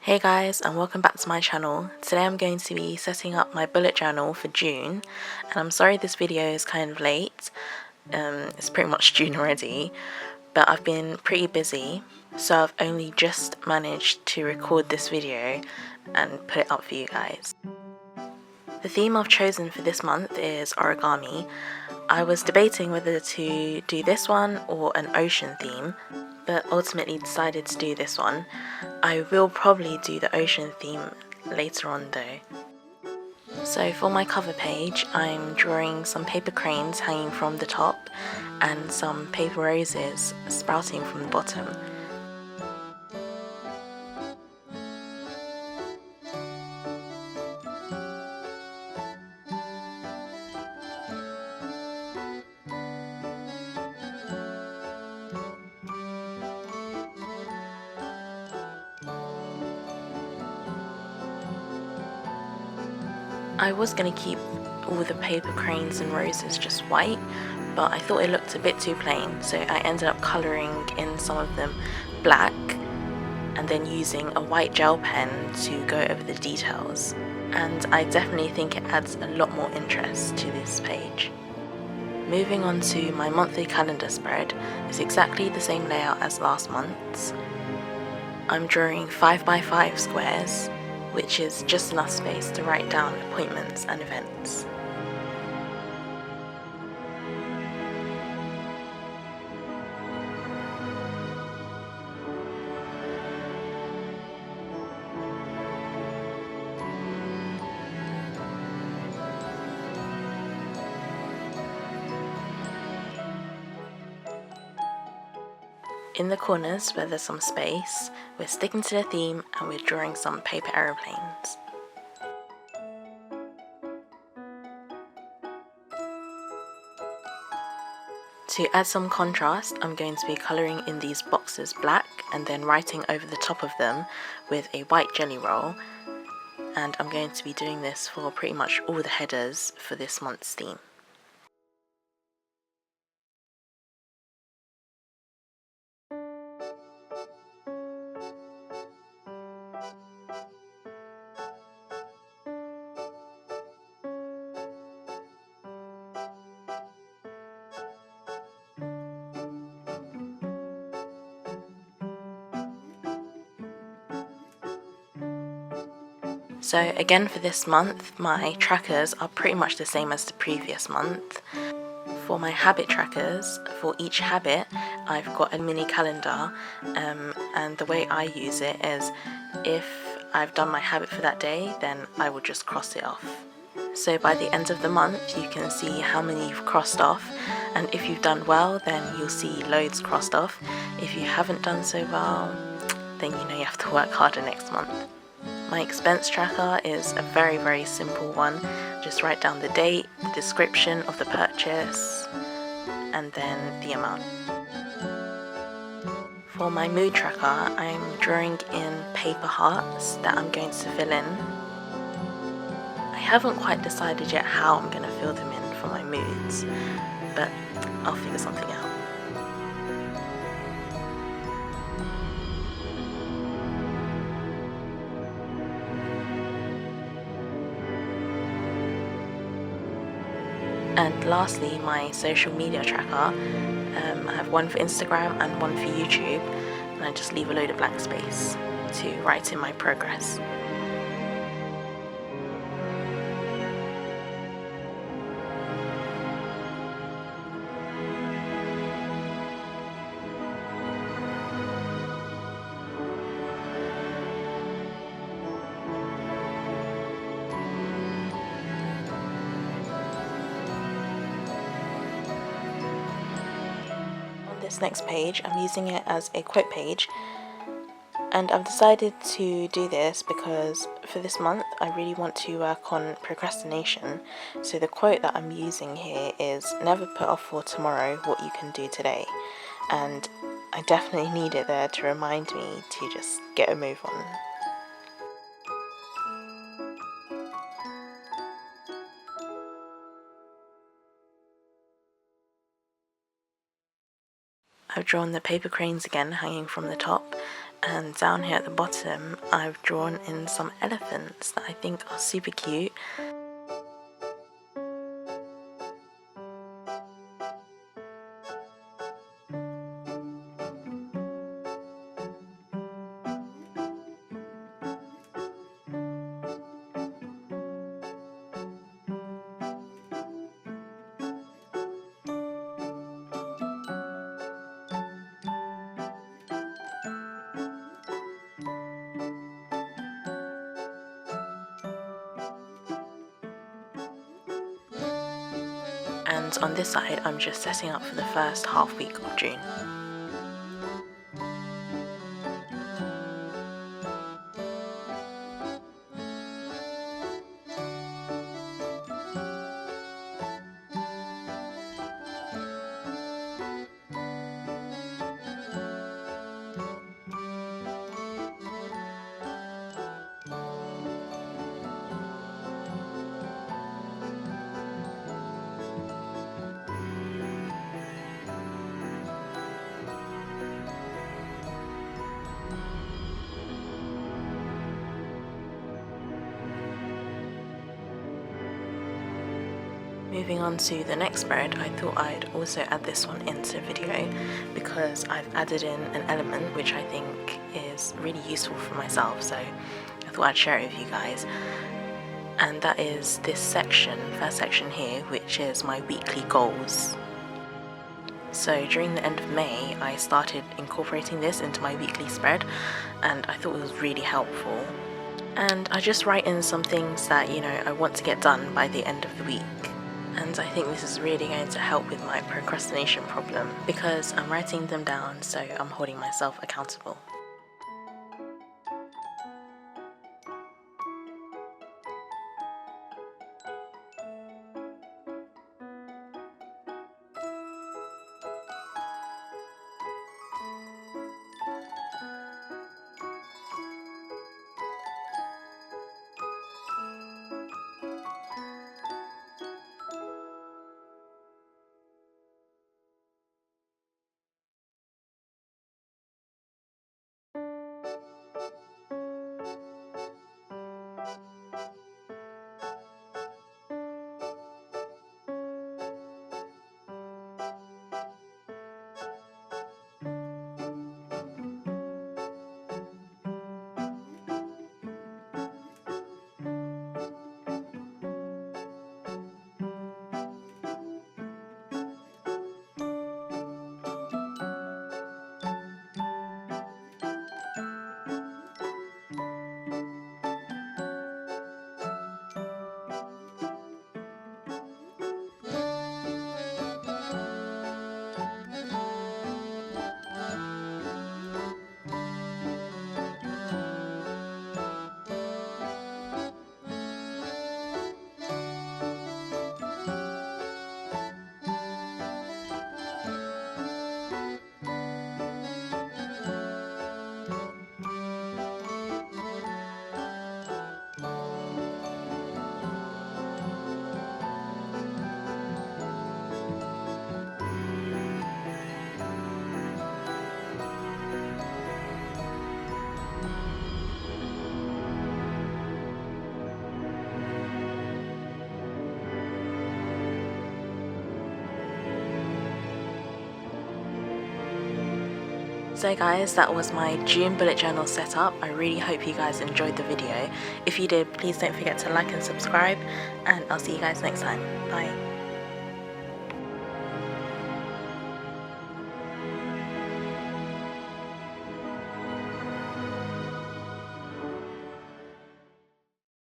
Hey guys, and welcome back to my channel. Today I'm going to be setting up my bullet journal for June, and I'm sorry this video is kind of late. It's pretty much June already, but I've been pretty busy, so I've only just managed to record this video and put it up for you guys. The theme I've chosen for this month is origami. I was debating whether to do this one or an ocean theme, but ultimately decided to do this one. I will probably do the ocean theme later on though. So for my cover page, I'm drawing some paper cranes hanging from the top and some paper roses sprouting from the bottom. I was going to keep all the paper cranes and roses just white, but I thought it looked a bit too plain, so I ended up colouring in some of them black and then using a white gel pen to go over the details. And I definitely think it adds a lot more interest to this page. Moving on to my monthly calendar spread, it's exactly the same layout as last month's. I'm drawing 5x5 squares, which is just enough space to write down appointments and events. In the corners where there's some space, we're sticking to the theme and we're drawing some paper aeroplanes. To add some contrast, I'm going to be colouring in these boxes black and then writing over the top of them with a white jelly roll, and I'm going to be doing this for pretty much all the headers for this month's theme. So again for this month, my trackers are pretty much the same as the previous month. For my habit trackers, for each habit, I've got a mini calendar, and the way I use it is if I've done my habit for that day, then I will just cross it off. So by the end of the month, you can see how many you've crossed off, and if you've done well, then you'll see loads crossed off. If you haven't done so well, then you know you have to work harder next month. My expense tracker is a very simple one. Just write down the date, the description of the purchase, and then the amount. For my mood tracker, I'm drawing in paper hearts that I'm going to fill in. I haven't quite decided yet how I'm going to fill them in for my moods, but I'll figure something out. And lastly, my social media tracker. I have one for Instagram and one for YouTube, and I just leave a load of blank space to write in my progress. This next page, I'm using it as a quote page, and I've decided to do this because for this month I really want to work on procrastination. So the quote that I'm using here is never put off for tomorrow what you can do today, and I definitely need it there to remind me to just get a move on. I've drawn the paper cranes again hanging from the top, And down here at the bottom I've drawn in some elephants that I think are super cute. And on this side I'm just setting up for the first half week of June. Moving on to the next spread, I thought I'd also add this one into the video because I've added in an element which I think is really useful for myself, so I thought I'd share it with you guys. And that is this section, first section here, which is my weekly goals. So during the end of May I started incorporating this into my weekly spread and I thought it was really helpful. And I just write in some things that, you know, I want to get done by the end of the week. And I think this is really going to help with my procrastination problem because I'm writing them down, so I'm holding myself accountable. So guys, that was my June bullet journal setup. I really hope you guys enjoyed the video. If you did, please don't forget to like and subscribe, and I'll see you guys next time. Bye.